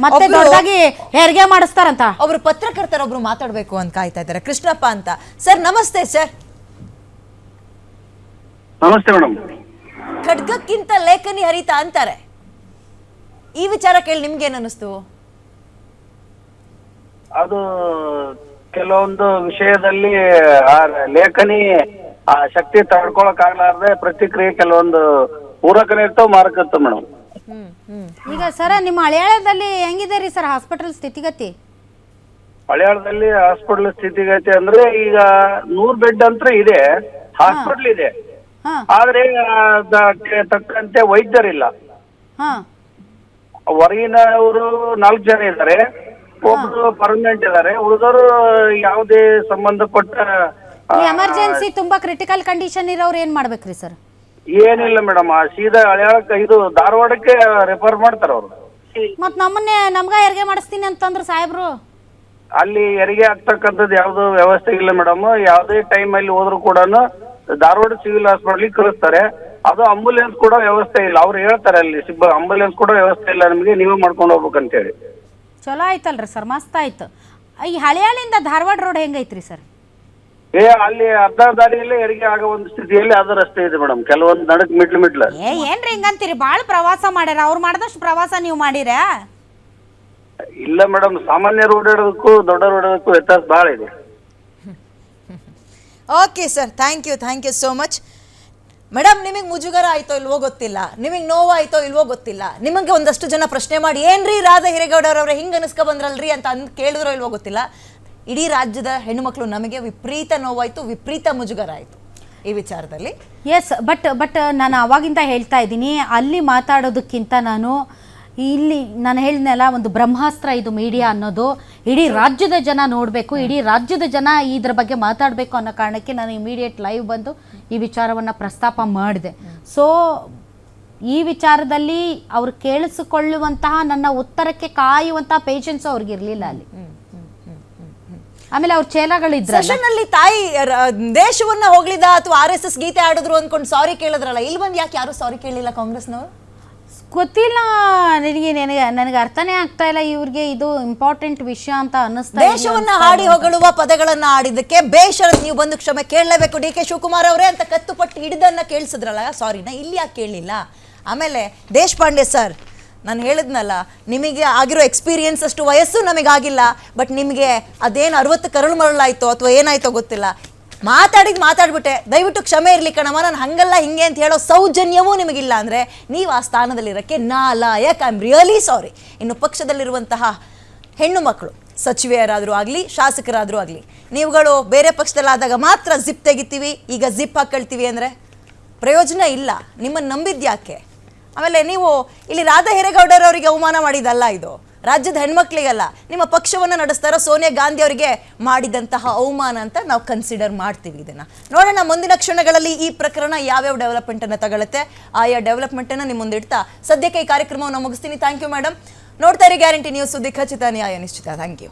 ಮತ್ತೆ ದೊಡ್ಡದಾಗಿ ಹೆರಿಗೆ ಮಾಡಿಸ್ತಾರಂತ ಒಬ್ರು ಪತ್ರಕರ್ತರೊಬ್ರು ಮಾತಾಡಬೇಕು ಅಂತ ಕಾಯ್ತಾ ಇದ್ದಾರೆ. ಕೃಷ್ಣಪ್ಪ ಅಂತ. ಸರ್ ನಮಸ್ತೆ ಸರ್. ನಮಸ್ತೆ ಮೇಡಮ್. ಖಡ್ಗಕ್ಕಿಂತ ಲೇಖನಿ ಹರಿತಾ ಅಂತಾರೆ. ಈ ವಿಚಾರ ಕೇಳಿ ನಿಮ್ಗೆ ಏನ್ ಅನಿಸ್ತು? ಅದು ಕೆಲವೊಂದು ವಿಷಯದಲ್ಲಿ ಆ ಲೇಖನಿ ಆ ಶಕ್ತಿ ತಡ್ಕೊಳಕ್ ಆಗ್ಲಾರ್ದೆ ಪ್ರತಿಕ್ರಿಯೆ ಕೆಲವೊಂದು ಪೂರಕನೇ ಇರ್ತಾವ ಮಾರಕ ಇರ್ತಾವ ಮೇಡಮ್. ಈಗ ಸರ್ ನಿಮ್ಮ ಹಳೆಯಾಳದಲ್ಲಿ ಹೆಂಗಿದೆ ರೀ ಸರ್ ಹಾಸ್ಪಿಟಲ್ ಸ್ಥಿತಿಗತಿ? ಹಳೆಯಾಳದಲ್ಲಿ ಹಾಸ್ಪಿಟಲ್ ಸ್ಥಿತಿಗತಿ ಅಂದ್ರೆ ಈಗ 100 ಬೆಡ್ ಅಂತ ಇದೆ, ಹಾಸ್ಪಿಟಲ್ ಇದೆ, ಆದ್ರೆ ಅದಕ್ಕೆ ತಕ್ಕಂತೆ ವೈದ್ಯರಿಲ್ಲ. ಹೊರಗಿನವರು 4 ಜನ ಇದ್ದಾರೆ, ಒಬ್ರು ಪರ್ಮನೆಂಟ್ ಇದ್ದಾರೆ, ಉಳಿದವರು ಯಾವುದೇ ಸಂಬಂಧಪಟ್ಟ ಎಮರ್ಜೆನ್ಸಿ ತುಂಬಾ ಕ್ರಿಟಿಕಲ್ ಕಂಡೀಷನ್ ಇರೋರು ಏನ್ ಮಾಡ್ಬೇಕ್ರಿ ಸರ್? ಏನಿಲ್ಲ ಮೇಡಮ್, ಸೀದಾ ಹಳೆಯಾಳಕ್ಕೆ ಇದು ಧಾರವಾಡಕ್ಕೆ ರೆಫರ್ ಮಾಡ್ತಾರ ಅವ್ರು. ಮತ್ ನಮ್ಗ ಹೆರಿಗೆ ಮಾಡಿಸ್ತೀನಿ ಅಂತಂದ್ರ ಸಾಹೇಬ್ರು ಅಲ್ಲಿ ಹೆರಿಗೆ ಆಗ್ತಕ್ಕಂಥದ್ದು ಯಾವ್ದು ವ್ಯವಸ್ಥೆ ಇಲ್ಲ ಮೇಡಮ್. ಯಾವ್ದೇ ಟೈಮ್ ಅಲ್ಲಿ ಹೋದ್ರು ಕೂಡ ಧಾರವಾಡ ಸಿವಿಲ್ ಹಾಸ್ಪಿಟಲ್ ಕಳಿಸ್ತಾರೆ. ಅದು ಆಂಬುಲೆನ್ಸ್ ಕೂಡ ವ್ಯವಸ್ಥೆ ಇಲ್ಲ. ಅವ್ರು ಹೇಳ್ತಾರೆ ಅಲ್ಲಿ ಆಂಬುಲೆನ್ಸ್ ಕೂಡ ವ್ಯವಸ್ಥೆ ಇಲ್ಲ, ನಿಮಗೆ ನೀವೇ ಮಾಡ್ಕೊಂಡು ಹೋಗ್ಬೇಕಂತ ಹೇಳಿ. ಚಲೋ ಆಯ್ತಲ್ರಿ ಸರ್, ಮಸ್ತ್ ಆಯ್ತು. ಈ ಹಳೆಯಾಳಿಂದ ಧಾರವಾಡ ರೋಡ್ ಹೆಂಗೈತ್ರಿ ಸರ್? ಅಲ್ಲಿ ಅರ್ಧ ದಾರಿಯಲ್ಲೇ ಹೆರಿಗೆ ಆಗೋ ಒಂದು ಸ್ಥಿತಿಯಲ್ಲಿ ಅದು ರಸ್ತೆ ಇದೆ ಮೇಡಮ್. ಕೆಲವೊಂದು ನಡಕ್ ಮಿಡ್ಲು ಏನ್ರಿ ಹಿಂಗಂತೀರಿ? ಬಾಳ ಪ್ರವಾಸ ಮಾಡ್ಯಾರ, ಅವ್ರು ಮಾಡ್ದಷ್ಟು ಪ್ರವಾಸ ನೀವು ಮಾಡಿರ? ಇಲ್ಲ ಮೇಡಮ್, ಸಾಮಾನ್ಯ ರೋಡ್ ಇಡೋದಕ್ಕೂ ದೊಡ್ಡ ರೋಡ್ ಇಡೋದಕ್ಕೂ ವ್ಯತ್ಯಾಸ ಬಹಳ ಇದೆ. Okay sir, thank you so much. Madam, ನಿಮಗೆ ಮುಜುಗರ ಆಯ್ತೋ ಇಲ್ವೋ ಗೊತ್ತಿಲ್ಲ, ನಿಮಗೆ ನೋವಾಯ್ತೋ ಇಲ್ವೋ ಗೊತ್ತಿಲ್ಲ, ನಿಮಗೆ ಒಂದಷ್ಟು ಜನ ಪ್ರಶ್ನೆ ಮಾಡಿ ಏನ್ರಿ ರಾಧಾ ಹಿರೇಗೌಡರವ್ರೆ ಹಿಂಗೆ ಅನಿಸ್ಕೊ ಬಂದ್ರಲ್ರಿ ಅಂತ ಕೇಳಿದ್ರೋ ಇಲ್ವೋ ಗೊತ್ತಿಲ್ಲ. ಇಡೀ ರಾಜ್ಯದ ಹೆಣ್ಣುಮಕ್ಳು ನಮಗೆ ವಿಪರೀತ ನೋವಾಯ್ತು, ವಿಪರೀತ ಮುಜುಗರ ಆಯಿತು ಈ ವಿಚಾರದಲ್ಲಿ. ಎಸ್, ಬಟ್ ನಾನು ಅವಾಗಿಂದ ಹೇಳ್ತಾ ಇದ್ದೀನಿ, ಅಲ್ಲಿ ಮಾತಾಡೋದಕ್ಕಿಂತ ಇಲ್ಲಿ ನಾನು ಹೇಳಿದ್ನಲ್ಲ, ಒಂದು ಬ್ರಹ್ಮಾಸ್ತ್ರ ಇದು ಮೀಡಿಯಾ ಅನ್ನೋದು. ಇಡೀ ರಾಜ್ಯದ ಜನ ನೋಡಬೇಕು, ಇಡೀ ರಾಜ್ಯದ ಜನ ಇದ್ರ ಬಗ್ಗೆ ಮಾತಾಡಬೇಕು ಅನ್ನೋ ಕಾರಣಕ್ಕೆ ನಾನು ಇಮಿಡಿಯೇಟ್ ಲೈವ್ ಬಂದು ಈ ವಿಚಾರವನ್ನು ಪ್ರಸ್ತಾಪ ಮಾಡಿದೆ. ಸೊ ಈ ವಿಚಾರದಲ್ಲಿ ಅವ್ರು ಕೇಳಿಸಿಕೊಳ್ಳುವಂತಹ ನನ್ನ ಉತ್ತರಕ್ಕೆ ಕಾಯುವಂತಹ ಪೇಷನ್ಸ್ ಅವ್ರಿಗೆ ಇರಲಿಲ್ಲ ಅಲ್ಲಿ. ಆಮೇಲೆ ಅವ್ರ ಚೇಲಾಗಳಿದ್ರು ಸೆಷನ್ನಲ್ಲಿ ತಾಯಿ ದೇಶವನ್ನ ಹೋಗ್ಲಿದ ಅಥವಾ RSS ಗೀತೆ ಆಡಿದ್ರು ಅಂದ್ಕೊಂಡು ಸಾರಿ ಕೇಳಿದ್ರಲ್ಲ, ಇಲ್ಲಿ ಬಂದು ಯಾಕೆ ಯಾರು ಸಾರಿ ಕೇಳಲಿಲ್ಲ ಕಾಂಗ್ರೆಸ್ನವರು? ಗೊತ್ತಿಲ್ಲ ನನಗೆ ಅರ್ಥನೇ ಆಗ್ತಾ ಇಲ್ಲ. ಇವ್ರಿಗೆ ಇದು ಇಂಪಾರ್ಟೆಂಟ್ ವಿಷಯ ಅಂತ ಅನ್ನಿಸ್ತಾ. ದೇಶವನ್ನ ಹಾಡಿ ಹೊಗಳುವ ಪದಗಳನ್ನ ಆಡಿದ್ದಕ್ಕೆ ಬೇಷರತ್ ನೀವು ಬಂದು ಕ್ಷಮೆ ಕೇಳಲೇಬೇಕು DK ಶಿವಕುಮಾರ್ ಅವರೇ ಅಂತ ಕತ್ತುಪಟ್ಟು ಹಿಡಿದನ್ನ ಕೇಳಿಸಿದ್ರಲ್ಲ, ಸಾರಿನ ಇಲ್ಲಿ ಯಾಕೆ ಕೇಳಲಿಲ್ಲ? ಆಮೇಲೆ ದೇಶಪಾಂಡೆ ಸರ್, ನಾನು ಹೇಳಿದ್ನಲ್ಲ, ನಿಮಗೆ ಆಗಿರೋ ಎಕ್ಸ್ಪೀರಿಯನ್ಸ್ ಅಷ್ಟು ವಯಸ್ಸು ನಮಗಾಗಿಲ್ಲ, ಬಟ್ ನಿಮಗೆ ಅದೇನು 60 ಕರಳು ಮರಳಾಯ್ತೋ ಅಥವಾ ಏನಾಯ್ತೋ ಗೊತ್ತಿಲ್ಲ, ಮಾತಾಡ್ಬಿಟ್ಟೆ, ದಯವಿಟ್ಟು ಕ್ಷಮೆ ಇರಲಿ ಕಣಮ್ಮ, ನಾನು ಹಂಗಲ್ಲ ಹಿಂಗೆ ಅಂತ ಹೇಳೋ ಸೌಜನ್ಯವೂ ನಿಮಗಿಲ್ಲ ಅಂದರೆ ನೀವು ಆ ಸ್ಥಾನದಲ್ಲಿರೋಕ್ಕೆ ನಾಲಾಯಕ್. I am really sorry. ಇನ್ನು ಪಕ್ಷದಲ್ಲಿರುವಂತಹ ಹೆಣ್ಣು ಮಕ್ಕಳು, ಸಚಿವೆಯರಾದರೂ ಆಗಲಿ ಶಾಸಕರಾದರೂ ಆಗಲಿ, ನೀವುಗಳು ಬೇರೆ ಪಕ್ಷದಲ್ಲಾದಾಗ ಮಾತ್ರ ಜಿಪ್ ತೆಗಿತೀವಿ, ಈಗ ಜಿಪ್ ಹಾಕೊಳ್ತೀವಿ ಅಂದರೆ ಪ್ರಯೋಜನ ಇಲ್ಲ. ನಿಮ್ಮನ್ನು ನಂಬಿದ್ಯಾಕೆ? ಆಮೇಲೆ ನೀವು ಇಲ್ಲಿ ರಾಧಾ ಹಿರೇಗೌಡರವರಿಗೆ ಅವಮಾನ ಮಾಡಿದಲ್ಲ, ಇದು ರಾಜ್ಯದ ಹೆಣ್ಮಕ್ಳಿಗಲ್ಲ, ನಿಮ್ಮ ಪಕ್ಷವನ್ನು ನಡೆಸ್ತಾರೋ ಸೋನಿಯಾ ಗಾಂಧಿ ಅವರಿಗೆ ಮಾಡಿದಂತಹ ಅವಮಾನ ಅಂತ ನಾವು ಕನ್ಸಿಡರ್ ಮಾಡ್ತೀವಿ. ಇದನ್ನು ನೋಡೋಣ ಮುಂದಿನ ಕ್ಷಣಗಳಲ್ಲಿ ಈ ಪ್ರಕರಣ ಯಾವ್ಯಾವ ಡೆವಲಪ್ಮೆಂಟನ್ನು ತಗೊಳುತ್ತೆ. ಆಯಾ ಡೆವಲಪ್ಮೆಂಟನ್ನು ನಿಮ್ಮ ಮುಂದೆ ಇಡ್ತಾ ಸದ್ಯಕ್ಕೆ ಈ ಕಾರ್ಯಕ್ರಮವನ್ನು ಮುಗಿಸ್ತೀನಿ. Thank you madam. ನೋಡ್ತಾ ಇರಿ ಗ್ಯಾರಂಟಿ ನ್ಯೂಸ್, ಸುದ್ದಿ ಖಚಿತ, ನ್ಯಾಯ ನಿಶ್ಚಿತ. Thank you.